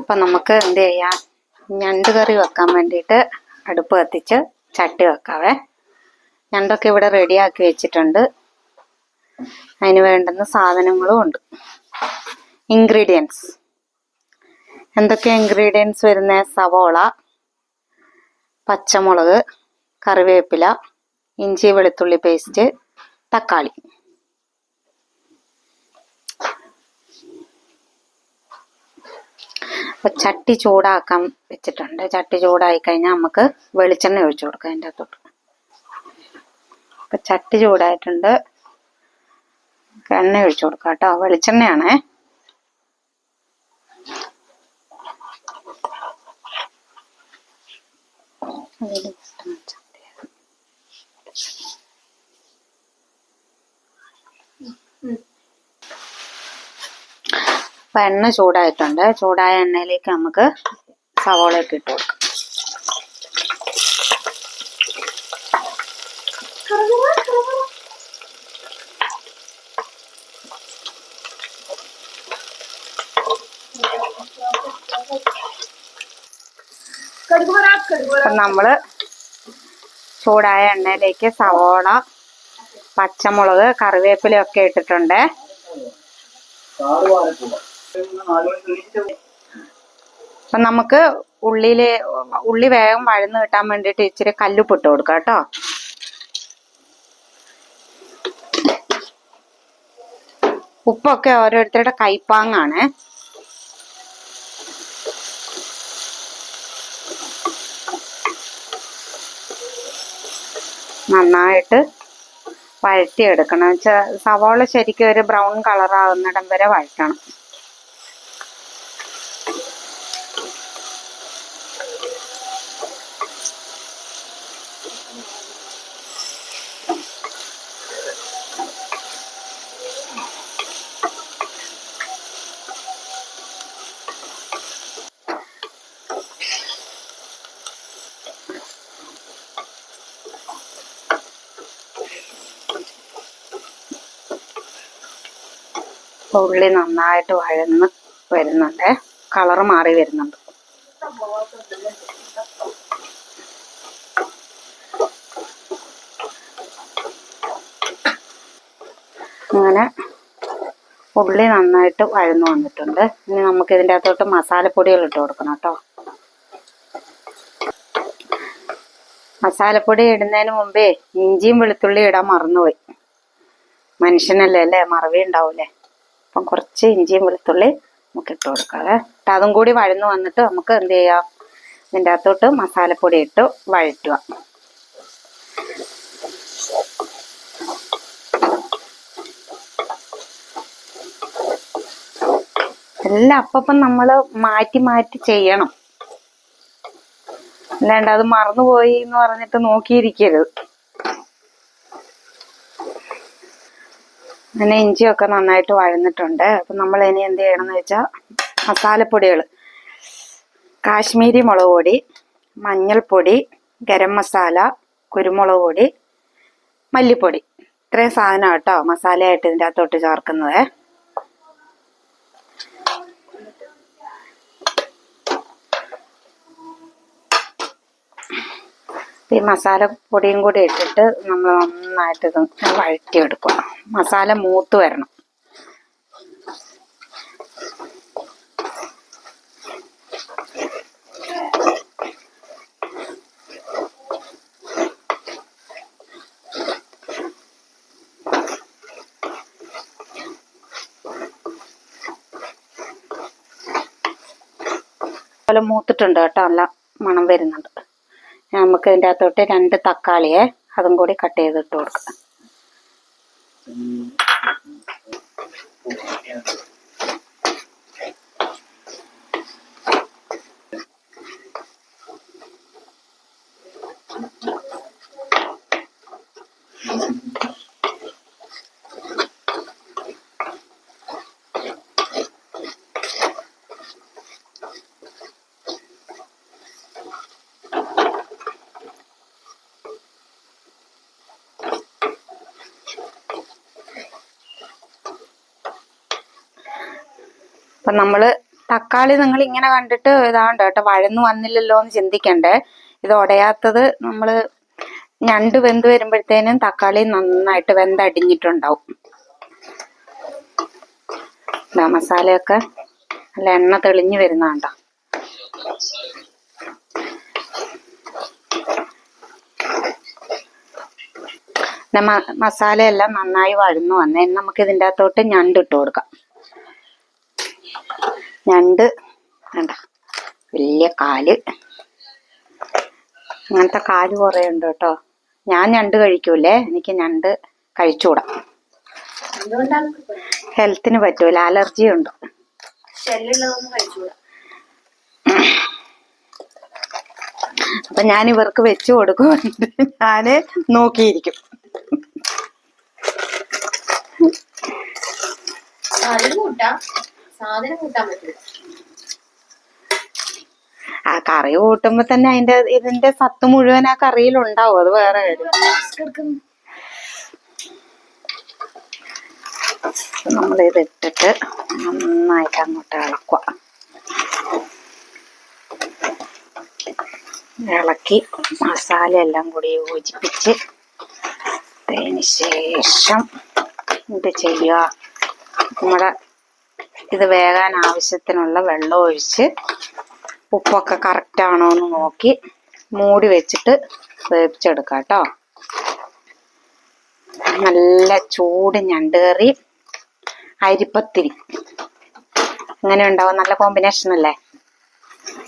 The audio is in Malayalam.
അപ്പം നമുക്ക് എന്ത് ചെയ്യാം, ഞണ്ട് കറി വെക്കാൻ വേണ്ടിയിട്ട് അടുപ്പ് കത്തിച്ച് ചട്ടി വെക്കാവേ. ഞണ്ടൊക്കെ ഇവിടെ റെഡിയാക്കി വെച്ചിട്ടുണ്ട്. അതിന് വേണ്ടുന്ന സാധനങ്ങളും ഉണ്ട്. ഇൻഗ്രീഡിയൻസ് എന്തൊക്കെയാണ് ഇൻഗ്രീഡിയൻസ് വരുന്നത്? സവോള, പച്ചമുളക്, കറിവേപ്പില, ഇഞ്ചി വെളുത്തുള്ളി പേസ്റ്റ്, തക്കാളി. അപ്പോൾ ചട്ടി ചൂടാക്കാൻ വെച്ചിട്ടുണ്ട്. ചട്ടി ചൂടായി കഴിഞ്ഞാൽ നമുക്ക് വെളിച്ചെണ്ണ ഒഴിച്ചു കൊടുക്കാം അതിൻ്റെ അകത്തോട്ട്. അപ്പം ചട്ടി ചൂടായിട്ടുണ്ട്, എണ്ണ ഒഴിച്ചു കൊടുക്കാം കേട്ടോ. വെളിച്ചെണ്ണയാണേ. അപ്പം എണ്ണ ചൂടായിട്ടുണ്ട്. ചൂടായ എണ്ണയിലേക്ക് നമുക്ക് സവോളയൊക്കെ ഇട്ട് കൊടുക്കാം. അപ്പം നമ്മൾ ചൂടായ എണ്ണയിലേക്ക് സവോള, പച്ചമുളക്, കറിവേപ്പിലയൊക്കെ ഇട്ടിട്ടുണ്ട്. അപ്പം നമുക്ക് ഉള്ളി വേഗം വഴന്ന് കിട്ടാൻ വേണ്ടിയിട്ട് ഇച്ചിരി കല്ലുപ്പ് ഇട്ട് കൊടുക്കാം കേട്ടോ. ഉപ്പൊക്കെ ഓരോരുത്തരുടെ കൈപ്പാങ്ങാണ്. നന്നായിട്ട് വഴറ്റിയെടുക്കണം. സവാള ശരിക്കും ഒരു ബ്രൗൺ കളറാകുന്നിടം വരെ വഴറ്റണം. ഉള്ളി നന്നായിട്ട് വഴന്ന് വരുന്നുണ്ട്, കളറ് മാറി വരുന്നുണ്ട്. അങ്ങനെ ഉള്ളി നന്നായിട്ട് വഴന്നു വന്നിട്ടുണ്ട്. ഇനി നമുക്ക് ഇതിൻ്റെ അകത്തോട്ട് മസാലപ്പൊടികൾ ഇട്ട് കൊടുക്കണം കേട്ടോ. മസാലപ്പൊടി ഇടുന്നതിന് മുമ്പേ ഇഞ്ചിയും വെളുത്തുള്ളി ഇടാൻ മറന്നുപോയി. മനുഷ്യനല്ലേ അല്ലേ, മറവി ഉണ്ടാവൂലേ. അപ്പം കുറച്ച് ഇഞ്ചിയും വെളുത്തുള്ളി നമുക്ക് ഇട്ട് കൊടുക്കാതെ. അതും കൂടി വഴന്നു വന്നിട്ട് നമുക്ക് എന്ത് ചെയ്യാം, ഇതിൻ്റെ അകത്തോട്ട് മസാലപ്പൊടി ഇട്ട് വഴറ്റുക. എല്ലാം അപ്പം നമ്മൾ മാറ്റി മാറ്റി ചെയ്യണം. അല്ലാണ്ട് അത് മറന്നുപോയി എന്ന് പറഞ്ഞിട്ട് നോക്കിയിരിക്കരുത്. അങ്ങനെ ഇഞ്ചിയൊക്കെ നന്നായിട്ട് വഴന്നിട്ടുണ്ട്. അപ്പം നമ്മൾ ഇനി എന്ത് ചെയ്യണമെന്ന് വെച്ചാൽ മസാലപ്പൊടികൾ, കാശ്മീരി മുളക് പൊടി, മഞ്ഞൾപ്പൊടി, ഗരം മസാല, കുരുമുളക് പൊടി, മല്ലിപ്പൊടി, ഇത്രയും സാധനം കേട്ടോ മസാലയായിട്ട് ഇതിൻ്റെ അകത്തോട്ട് ചേർക്കുന്നത്. ഈ മസാലപ്പൊടിയും കൂടി ഇട്ടിട്ട് നമ്മൾ നന്നായിട്ട് ഇത് വഴറ്റിയെടുക്കുക. മസാല മൂത്ത് വരണം. അതുപോലെ മൂത്തിട്ടുണ്ട് കേട്ടോ, നല്ല മണം വരുന്നുണ്ട്. നമുക്ക് ഇതിൻ്റെ അകത്തോട്ട് 2 തക്കാളിയെ അതും കൂടി കട്ട് ചെയ്തിട്ട് കൊടുക്കാം. അപ്പൊ നമ്മള് തക്കാളി നിങ്ങൾ ഇങ്ങനെ കണ്ടിട്ട് ഇതാണ്ട് കേട്ടോ വഴന്നു വന്നില്ലല്ലോ എന്ന് ചിന്തിക്കണ്ടേ. ഇത് ഉടയാത്തത് നമ്മള് ഞണ്ട് വെന്ത് വരുമ്പോഴത്തേനും തക്കാളി നന്നായിട്ട് വെന്തടിഞ്ഞിട്ടുണ്ടാവും. മസാലയൊക്കെ നല്ല എണ്ണ തെളിഞ്ഞു വരുന്നതാണ്ടോ. മസാലയെല്ലാം നന്നായി വഴന്നു വന്നേ. നമുക്ക് ഇതിൻ്റെ അകത്തോട്ട് ഞണ്ട് ഇട്ട് കൊടുക്കാം. ഞണ്ട് വേണ്ട, വലിയ കാല്, അങ്ങനത്തെ കാല് കുറേ ഉണ്ട് കേട്ടോ. ഞാൻ ഞണ്ട് കഴിക്കൂലേ, എനിക്ക് ഞണ്ട് കഴിച്ചുകൂടാ. ഹെൽത്തിന് പറ്റൂല, അലർജി ഉണ്ട്. അപ്പൊ ഞാൻ ഇവർക്ക് വെച്ചു കൊടുക്കുന്നുണ്ട്. ഞാന് നോക്കിയിരിക്കും. ആ കറി കൂട്ടുമ്പോ തന്നെ ഇതിന്റെ സത്ത് മുഴുവൻ ആ കറിയിലുണ്ടാവും. അത് വേറെ കാര്യം. നമ്മളിത് ഇട്ടിട്ട് നന്നായിട്ട് അങ്ങോട്ട് ഇളക്കുക. ഇളക്കി മസാല എല്ലാം കൂടി യോജിപ്പിച്ച് അതിന് ശേഷം ഇത് ചെയ്യുക. നമ്മുടെ ഇത് വേകാൻ ആവശ്യത്തിനുള്ള വെള്ളം ഒഴിച്ച് ഉപ്പൊക്കെ കറക്റ്റ് ആണോ എന്ന് നോക്കി മൂടി വെച്ചിട്ട് വേവിച്ചെടുക്കാം കേട്ടോ. നല്ല ചൂട് ഞണ്ട് കറി, അരിപ്പത്തിരി, അങ്ങനെ ഉണ്ടാവും. നല്ല കോമ്പിനേഷൻ അല്ലേ?